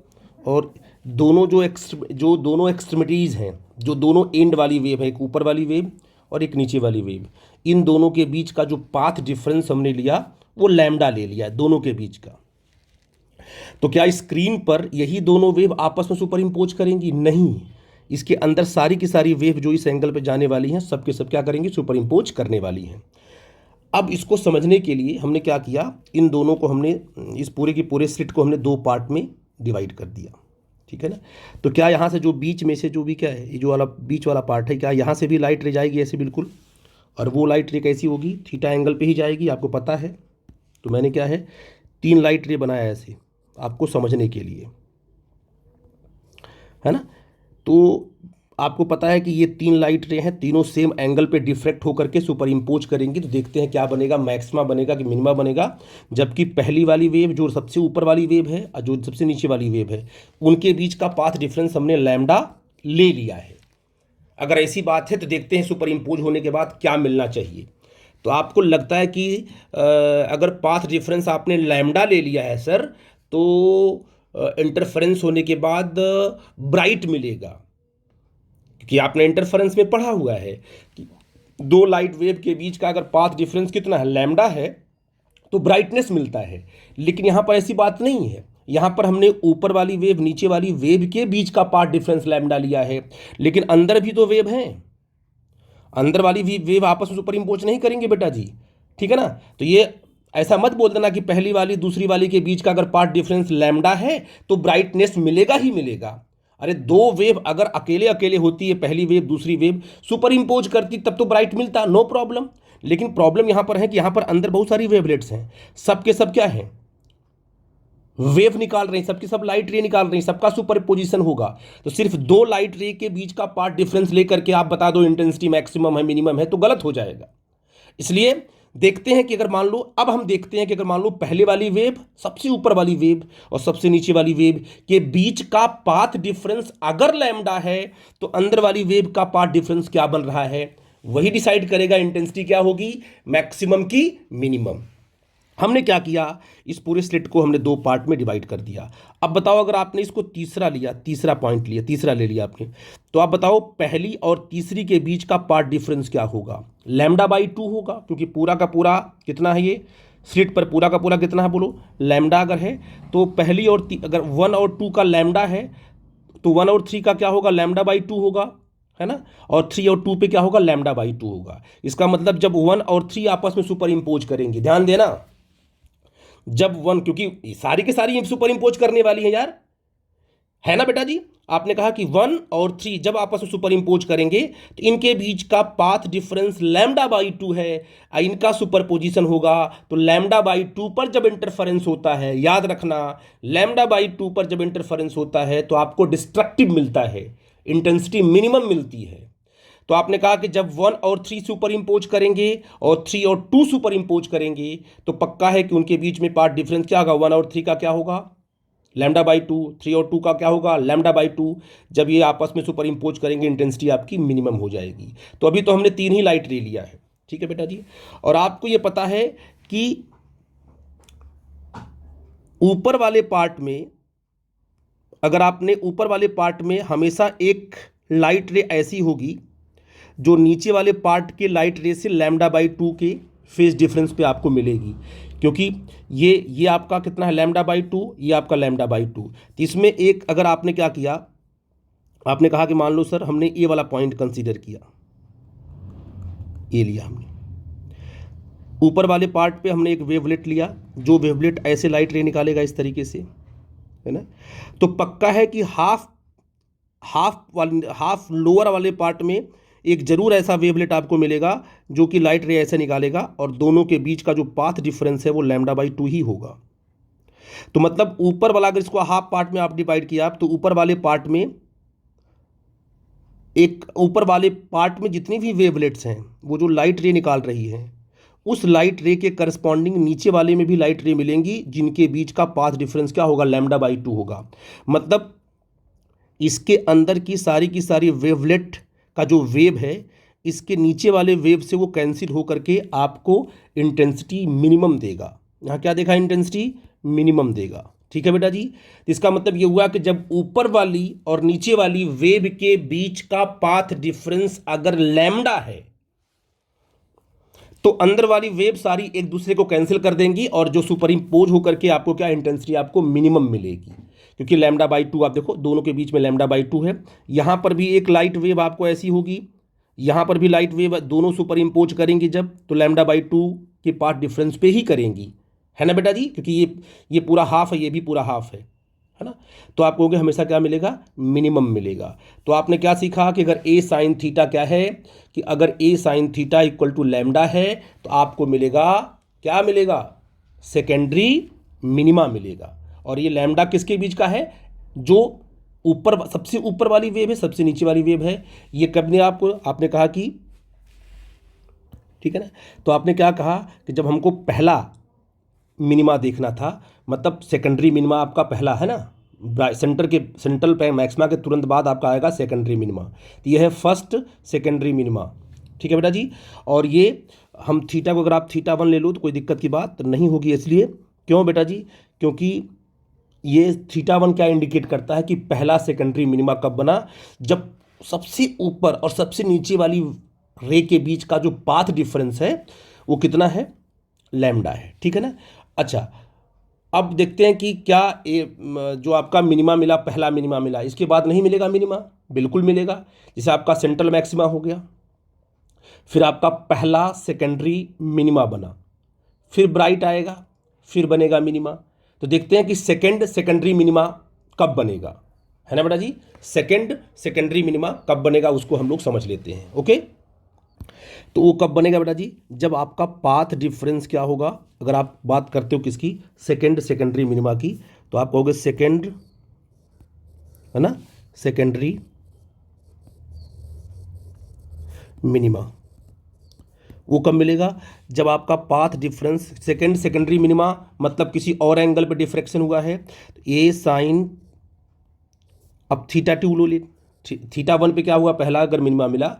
और दोनों जो दोनों एक्सट्रीमिटीज़ हैं, जो दोनों एंड वाली वेव है, एक ऊपर वाली वेव और एक नीचे वाली वेव, इन दोनों के बीच का जो पाथ डिफरेंस हमने लिया वो लैम्डा ले लिया दोनों के बीच का। तो क्या स्क्रीन पर यही दोनों वेव आपस में सुपर इम्पोज करेंगी? नहीं, इसके अंदर सारी की सारी वेव जो इस एंगल पे जाने वाली हैं, सब के सब क्या करेंगी, सुपर इम्पोज करने वाली हैं। अब इसको समझने के लिए हमने क्या किया, इन दोनों को हमने, इस पूरे की पूरे स्लिट को हमने दो पार्ट में डिवाइड कर दिया, ठीक है ना। तो क्या यहाँ से जो बीच में से जो भी क्या है, ये जो वाला बीच वाला पार्ट है, क्या यहाँ से भी लाइट रे जाएगी ऐसे बिल्कुल, और वो लाइट रे कैसी होगी, थीटा एंगल पे ही जाएगी, आपको पता है। तो मैंने क्या है, तीन लाइट रे बनाया ऐसे आपको समझने के लिए, है ना। तो आपको पता है कि ये तीन लाइट रे हैं, तीनों सेम एंगल पे डिफ्रेक्ट होकर के सुपर इम्पोज करेंगी। तो देखते हैं क्या बनेगा, मैक्सिमा बनेगा कि मिनिमा बनेगा। जबकि पहली वाली वेव जो सबसे ऊपर वाली वेव है और जो सबसे नीचे वाली वेव है, उनके बीच का पाथ डिफरेंस हमने लैम्डा ले लिया है। अगर ऐसी बात है तो देखते हैं सुपर इम्पोज होने के बाद क्या मिलना चाहिए। तो आपको लगता है कि अगर पाथ डिफरेंस आपने लैम्डा ले लिया है सर, तो इंटरफेरेंस होने के बाद ब्राइट मिलेगा, क्योंकि आपने इंटरफेरेंस में पढ़ा हुआ है कि दो लाइट वेव के बीच का अगर पाथ डिफरेंस कितना है, लैम्डा है, तो ब्राइटनेस मिलता है। लेकिन यहाँ पर ऐसी बात नहीं है, यहाँ पर हमने ऊपर वाली वेव नीचे वाली वेव के बीच का पाथ डिफरेंस लैम्डा लिया है, लेकिन अंदर भी तो वेव हैं, अंदर वाली भी वेव आपस में सुपर इम्पोज नहीं करेंगे बेटा जी, ठीक है ना। तो ये ऐसा मत बोल देना कि पहली वाली दूसरी वाली के बीच का अगर पाथ डिफरेंस लैम्डा है तो ब्राइटनेस मिलेगा ही मिलेगा। अरे दो वेव अगर अकेले अकेले होती है, पहली वेव दूसरी वेव सुपर इम्पोज करती, तब तो ब्राइट मिलता, नो प्रॉब्लम। लेकिन प्रॉब्लम यहां पर है कि यहां पर अंदर बहुत सारी वेवलेट्स हैं, सबके सब क्या है, वेव निकाल रहे हैं, सबके सब लाइट रे निकाल रहे हैं, सबका सुपर पोजिशन होगा। तो सिर्फ दो लाइट रे के बीच का पाथ डिफरेंस लेकर के आप बता दो इंटेंसिटी मैक्सिमम है मिनिमम है, तो गलत हो जाएगा। इसलिए देखते हैं कि अगर मान लो, अब हम देखते हैं कि अगर मान लो पहले वाली वेव, सबसे ऊपर वाली वेव और सबसे नीचे वाली वेव के बीच का पाथ डिफरेंस अगर लैम्डा है, तो अंदर वाली वेव का पाथ डिफरेंस क्या बन रहा है, वही डिसाइड करेगा इंटेंसिटी क्या होगी, मैक्सिमम की मिनिमम। हमने क्या किया, इस पूरे स्लिट को हमने दो पार्ट में डिवाइड कर दिया। अब बताओ अगर आपने इसको तीसरा लिया, तीसरा पॉइंट लिया, तीसरा ले लिया आपने, तो आप बताओ पहली और तीसरी के बीच का पार्ट डिफरेंस क्या होगा, λ/2 होगा, क्योंकि पूरा का पूरा कितना है, ये स्लिट पर पूरा का पूरा कितना है बोलो, लैम्डा अगर है तो पहली और अगर 1 और 2 का लैम्डा है तो 1 और 3 का क्या होगा, λ/2 होगा, है ना। और 3 और 2 पे क्या होगा, λ/2 होगा। इसका मतलब जब 1 और 3 आपस में सुपर इम्पोज करेंगे, ध्यान देना, जब 1, क्योंकि सारी के सारी सुपर इम्पोज करने वाली है यार, है ना बेटा जी। आपने कहा कि 1 और 3 जब आपस में सुपर इम्पोज करेंगे तो इनके बीच का पाथ डिफरेंस λ/2 है। इनका सुपरपोजिशन होगा तो λ/2 पर जब इंटरफेरेंस होता है, याद रखना λ/2 पर जब इंटरफेरेंस होता है तो आपको डिस्ट्रक्टिव मिलता है, इंटेंसिटी मिनिमम मिलती है। तो आपने कहा कि जब 1 और 3 सुपर इम्पोज करेंगे और 3 और 2 सुपर इम्पोज करेंगे तो पक्का है कि उनके बीच में पाथ डिफरेंस क्या होगा, 1 और 3 का क्या होगा λ/2, 3 और 2 का क्या होगा λ/2। जब ये आपस में सुपर इम्पोज करेंगे इंटेंसिटी आपकी मिनिमम हो जाएगी। तो अभी तो हमने 3 ही लाइट रे लिया है, ठीक है बेटा जी। और आपको ये पता है कि ऊपर वाले पार्ट में, अगर आपने ऊपर वाले पार्ट में हमेशा एक लाइट रे ऐसी होगी जो नीचे वाले पार्ट के लाइट रे से λ/2 के फेज डिफरेंस पे आपको मिलेगी, क्योंकि ये आपका कितना है λ/2, ये आपका λ/2। तो इसमें एक अगर आपने क्या किया, आपने कहा कि मान लो सर हमने ये वाला पॉइंट कंसीडर किया, ये लिया हमने ऊपर वाले पार्ट पे, हमने एक वेवलेट लिया, जो वेवलेट ऐसे लाइट रे निकालेगा इस तरीके से, है ना। तो पक्का है कि हाफ लोअर वाले पार्ट में एक जरूर ऐसा वेवलेट आपको मिलेगा जो कि लाइट रे ऐसे निकालेगा और दोनों के बीच का जो पाथ डिफरेंस है वो λ/2 ही होगा। तो मतलब ऊपर वाला, अगर इसको हाफ पार्ट में आप डिवाइड किया तो ऊपर वाले पार्ट में जितनी भी वेवलेट्स हैं वो जो लाइट रे निकाल रही हैं उस लाइट रे के करस्पॉन्डिंग नीचे वाले में भी लाइट रे मिलेंगी जिनके बीच का पाथ डिफरेंस क्या होगा, λ/2 होगा। मतलब इसके अंदर की सारी वेवलेट का जो वेव है इसके नीचे वाले वेव से वो कैंसिल हो करके आपको इंटेंसिटी मिनिमम देगा। यहाँ क्या देखा, इंटेंसिटी मिनिमम देगा, ठीक है बेटा जी। तो इसका मतलब ये हुआ कि जब ऊपर वाली और नीचे वाली वेव के बीच का पाथ डिफरेंस अगर लैम्डा है तो अंदर वाली वेव सारी एक दूसरे को कैंसिल कर देंगी और जो सुपर इम्पोज होकर के आपको क्या इंटेंसिटी आपको मिनिमम मिलेगी, क्योंकि λ/2 आप देखो दोनों के बीच में λ/2 है। यहाँ पर भी एक लाइट वेव आपको ऐसी होगी, यहाँ पर भी लाइट वेव, दोनों सुपर इम्पोज करेंगी जब तो λ/2 के पाथ डिफरेंस पे ही करेंगी, है ना बेटा जी, क्योंकि ये पूरा हाफ है, ये भी पूरा हाफ है ना। तो आप कहोगे हमेशा क्या मिलेगा, मिनिमम मिलेगा। तो आपने क्या सीखा कि अगर a sin थीटा क्या है, कि अगर a sin theta equal to lambda है तो आपको मिलेगा, क्या मिलेगा, सेकेंडरी मिनिमा मिलेगा। और ये लैम्डा किसके बीच का है, जो ऊपर सबसे ऊपर वाली वेव है, सबसे नीचे वाली वेव है। ये कब ने आपने कहा कि, ठीक है ना। तो आपने क्या कहा कि जब हमको पहला मिनिमा देखना था, मतलब सेकेंडरी मिनिमा आपका पहला है ना, सेंट्रल पे मैक्सिमा के तुरंत बाद आपका आएगा सेकेंडरी मिनिमा। तो ये है फर्स्ट सेकेंडरी मिनिमा, ठीक है बेटा जी। और ये हम थीटा को, अगर आप θ1 ले लो तो कोई दिक्कत की बात नहीं होगी। इसलिए क्यों बेटा जी, क्योंकि ये θ1 क्या इंडिकेट करता है कि पहला सेकेंडरी मिनिमा कब बना, जब सबसे ऊपर और सबसे नीचे वाली रे के बीच का जो पाथ डिफरेंस है वो कितना है, लैम्डा है, ठीक है ना। अच्छा, अब देखते हैं कि क्या जो आपका मिनिमा मिला, पहला मिनिमा मिला, इसके बाद नहीं मिलेगा मिनिमा, बिल्कुल मिलेगा। जैसे आपका सेंट्रल मैक्सिमा हो गया, फिर आपका पहला सेकेंडरी मिनिमा बना, फिर ब्राइट आएगा, फिर बनेगा मिनिमा। तो देखते हैं कि सेकेंडरी मिनिमा कब बनेगा, है ना बेटा जी। सेकेंडरी मिनिमा कब बनेगा उसको हम लोग समझ लेते हैं, ओके। तो वो कब बनेगा बेटा जी, जब आपका पाथ डिफरेंस क्या होगा, अगर आप बात करते हो किसकी, सेकेंडरी मिनिमा की, तो आप कहोगे सेकेंड, है ना, सेकेंडरी मिनिमा। वो कब मिलेगा, जब आपका पाथ डिफरेंस सेकेंडरी मिनिमा मतलब किसी और एंगल पे डिफ्रैक्शन हुआ है, तो ए साइन, अब θ2 लो ले, θ1 पे क्या हुआ, पहला अगर मिनिमा मिला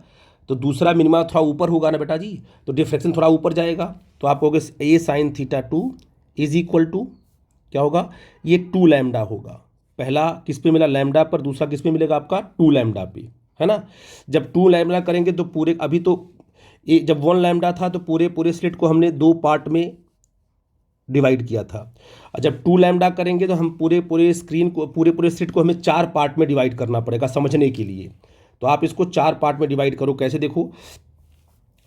तो दूसरा मिनिमा थोड़ा ऊपर होगा ना बेटा जी, तो डिफ्रैक्शन थोड़ा ऊपर जाएगा। तो आप कहोगे a sin θ2 is equal to क्या होगा, ये 2 लैम्डा होगा। पहला किस पे मिला, लैम्डा पर, दूसरा किस पे मिलेगा आपका 2 लैम्डा पे, है ना। जब 2 लैम्डा करेंगे तो पूरे, अभी तो ये जब 1 लैम्डा था तो पूरे स्लिट को हमने 2 पार्ट में डिवाइड किया था। और जब 2 लैम्डा करेंगे तो हम पूरे स्क्रीन को, पूरे स्लिट को हमें 4 पार्ट में डिवाइड करना पड़ेगा समझने के लिए। तो आप इसको 4 पार्ट में डिवाइड करो, कैसे देखो,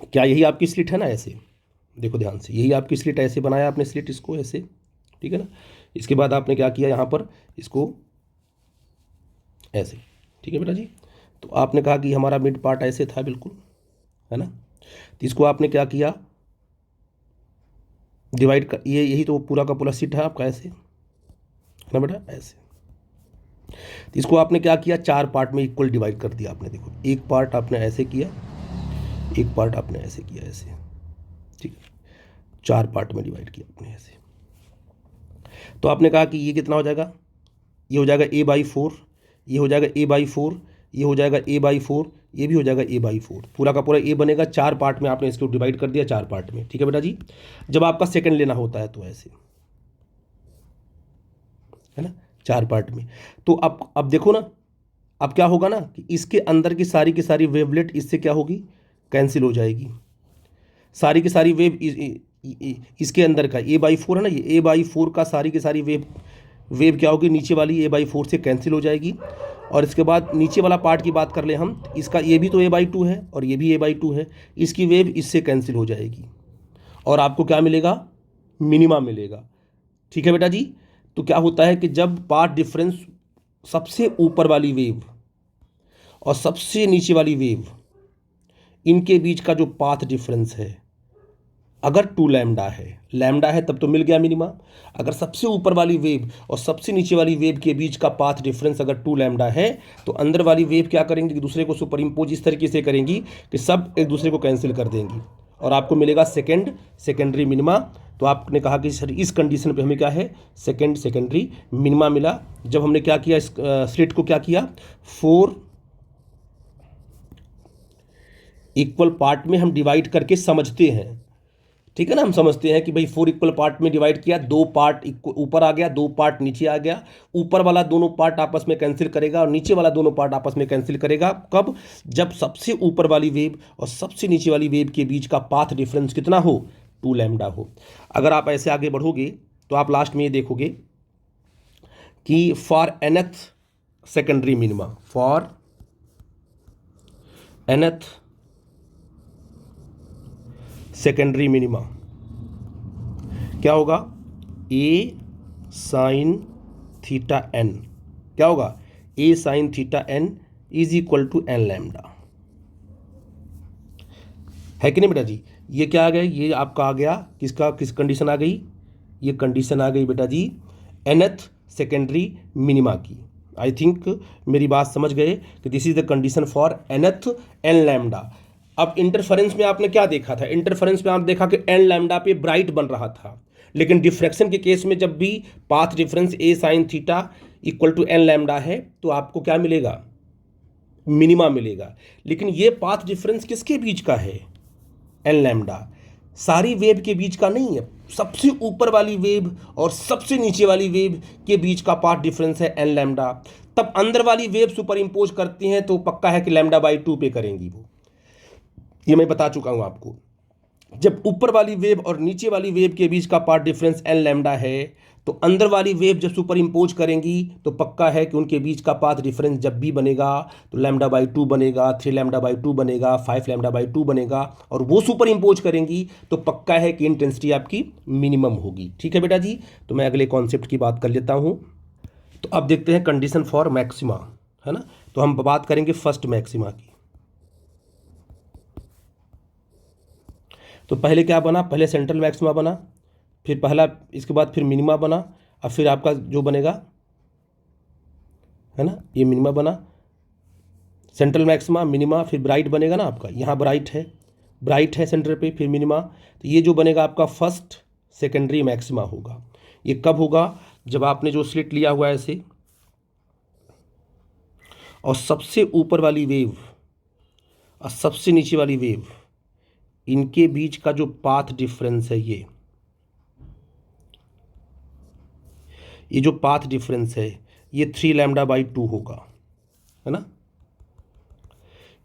क्या यही आपकी स्लिट है ना, ऐसे देखो ध्यान से, यही आपकी स्लिट, ऐसे बनाया आपने स्लिट इसको ऐसे, ठीक है ना। इसके बाद आपने क्या किया, यहाँ पर इसको ऐसे, ठीक है बेटा जी। तो आपने कहा कि हमारा मिड पार्ट ऐसे था बिल्कुल, है ना। तो इसको आपने क्या किया, डिवाइड कर, ये यही तो पूरा का पूरा सीट है आपका, ऐसे है ना बेटा, ऐसे। तो इसको आपने क्या किया, 4 पार्ट में इक्वल डिवाइड कर दिया आपने। देखो एक पार्ट आपने ऐसे किया, एक पार्ट आपने ऐसे किया, ऐसे, ठीक है। 4 पार्ट में डिवाइड किया आपने ऐसे। तो आपने कहा कि ये कितना हो जाएगा, ये हो जाएगा a/4, ये हो जाएगा a/4, ये हो जाएगा a/4, ये भी हो जाएगा a/4, पूरा का पूरा a बनेगा। 4 पार्ट में आपने इसको डिवाइड कर दिया, 4 पार्ट में, ठीक है बेटा जी। जब आपका सेकंड लेना होता है तो ऐसे, है ना, 4 पार्ट में। तो अब देखो ना, अब क्या होगा ना कि इसके अंदर की सारी वेवलेट इससे क्या होगी, कैंसिल हो जाएगी। सारी की सारी वेव इसके अंदर का a/4 है ना, ये a/4 का सारी की सारी वेव क्या होगी, नीचे वाली a/4 से कैंसिल हो जाएगी। और इसके बाद नीचे वाला पार्ट की बात कर ले हम, इसका ये भी तो a/2 है और ये भी a/2 है, इसकी वेव इससे कैंसिल हो जाएगी और आपको क्या मिलेगा, मिनिमा मिलेगा। ठीक है बेटा जी। तो क्या होता है कि जब पार्ट डिफरेंस, सबसे ऊपर वाली वेव और सबसे नीचे वाली वेव, इनके बीच का जो पाथ डिफरेंस है, अगर 2 लैम्डा है तब तो मिल गया मिनिमा। अगर सबसे ऊपर वाली वेव और सबसे नीचे वाली वेव के बीच का पाथ डिफरेंस अगर 2 लैम्डा है, तो अंदर वाली वेव क्या करेंगी, एक दूसरे को सुपर इम्पोज इस तरीके से करेंगी कि सब एक दूसरे को कैंसिल कर देंगी और आपको मिलेगा सेकेंडरी मिनिमा। तो आपने कहा कि सर इस कंडीशन पे हमें क्या है, सेकेंडरी मिनिमा मिला। जब हमने क्या किया, इस स्लिट को क्या किया, 4 इक्वल पार्ट में हम डिवाइड करके समझते हैं, ठीक है ना। हम समझते हैं कि भाई 4 इक्वल पार्ट में डिवाइड किया, 2 पार्ट ऊपर आ गया, 2 पार्ट नीचे आ गया। ऊपर वाला दोनों पार्ट आपस में कैंसिल करेगा और नीचे वाला दोनों पार्ट आपस में कैंसिल करेगा। कब, जब सबसे ऊपर वाली वेव और सबसे नीचे वाली वेव के बीच का पाथ डिफरेंस कितना हो, 2 लैम्डा हो। अगर आप ऐसे आगे बढ़ोगे तो आप लास्ट में ये देखोगे कि for nth secondary minima, for nth secondary minima क्या होगा, a साइन थीटा n, क्या होगा, a sine theta n is equal to n lambda, है कि नहीं बेटा जी। ये क्या आ गया, ये आपका आ गया, किस कंडीशन आ गई, ये कंडीशन आ गई बेटा जी nth सेकेंडरी मिनिमा की। आई थिंक मेरी बात समझ गए कि this is the condition for nth n lambda. अब इंटरफेरेंस में आपने क्या देखा था, इंटरफेरेंस में आप देखा कि n लैम्डा पे ब्राइट बन रहा था, लेकिन डिफ्रैक्शन के केस में जब भी path difference a sine theta equal to n lambda है तो आपको क्या मिलेगा, मिनिमा मिलेगा। लेकिन ये पाथ डिफरेंस किसके बीच का है, n लैम्डा, सारी वेव के बीच का नहीं है, सबसे ऊपर वाली वेव और सबसे नीचे वाली वेव के बीच का पाथ डिफरेंस है n लैम्डा। तब अंदर वाली वेव सुपर इम्पोज करती हैं तो पक्का है कि λ/2 पे करेंगी वो, ये मैं बता चुका हूं आपको। जब ऊपर वाली वेव और नीचे वाली वेव के बीच का पार्ट डिफरेंस n लैम्डा है तो अंदर वाली वेव जब सुपर इम्पोज करेंगी तो पक्का है कि उनके बीच का पाथ डिफरेंस जब भी बनेगा तो λ/2 बनेगा, 3 λ/2 बनेगा, 5 λ/2 बनेगा, और वो सुपर इम्पोज करेंगी तो पक्का है कि इंटेंसिटी आपकी मिनिमम होगी। ठीक है बेटा जी। तो मैं अगले कॉन्सेप्ट की बात कर लेता हूँ। तो अब देखते हैं कंडीशन फॉर मैक्सिमा, है ना। तो हम बात करेंगे फर्स्ट मैक्सिमा की। तो पहले क्या बना, पहले सेंट्रल मैक्सिमा बना, फिर पहला, इसके बाद फिर मिनिमा बना, और फिर आपका जो बनेगा, है ना, ये मिनिमा बना, सेंट्रल मैक्सिमा, मिनिमा, फिर ब्राइट बनेगा ना आपका, यहाँ ब्राइट है सेंटर पे, फिर मिनिमा। तो ये जो बनेगा आपका फर्स्ट सेकेंडरी मैक्सिमा होगा। ये कब होगा, जब आपने जो स्लिट लिया हुआ है ऐसे और सबसे ऊपर वाली वेव और सबसे नीचे वाली वेव, इनके बीच का जो पाथ डिफरेंस है, ये जो पाथ डिफरेंस है ये 3 λ/2 होगा, है ना,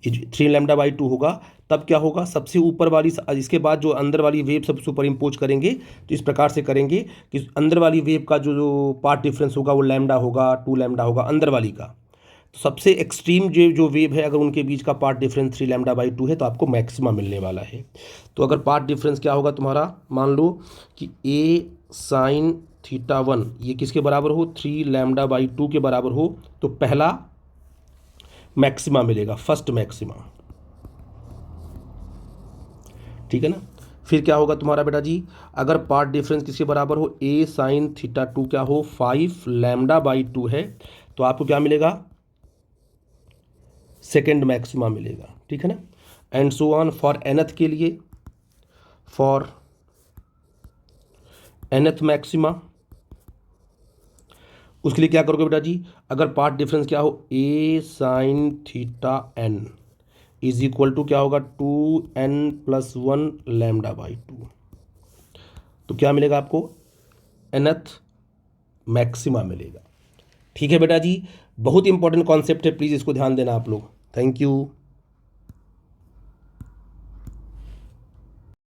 ये 3 λ/2 होगा। तब क्या होगा, सबसे ऊपर वाली, इसके बाद जो अंदर वाली वेव सब सुपर इम्पोज करेंगे तो इस प्रकार से करेंगे कि अंदर वाली वेव का जो पाथ डिफरेंस होगा वो लैम्डा होगा, 2 लैम्डा होगा अंदर वाली का। तो सबसे एक्सट्रीम जो वेव है, अगर उनके बीच का पाथ डिफरेंस 3 λ/2 है तो आपको मैक्सिमा मिलने वाला है। तो अगर पाथ डिफरेंस क्या होगा तुम्हारा, मान लो कि a साइन θ1 ये किसके बराबर हो, 3 λ/2 के बराबर हो, तो पहला मैक्सिमा मिलेगा, फर्स्ट मैक्सिमा, ठीक है ना। फिर क्या होगा तुम्हारा बेटा जी, अगर पार्ट डिफरेंस किसके बराबर हो, ए साइन थीटा 2 क्या हो 5 लैम्डा बाई 2 है, तो आपको क्या मिलेगा, सेकेंड मैक्सिमा मिलेगा, ठीक है ना। And so on for nth के लिए, फॉर एनथ मैक्सिमा, उसके लिए क्या करोगे बेटा जी, अगर पार्ट डिफरेंस क्या हो A sine theta N is equal to क्या होगा 2n+1 लैम्डा बाई 2, तो क्या मिलेगा आपको, एनथ मैक्सिमा मिलेगा, ठीक है बेटा जी। बहुत इंपॉर्टेंट कॉन्सेप्ट है, प्लीज़ इसको ध्यान देना आप लोग। Thank you.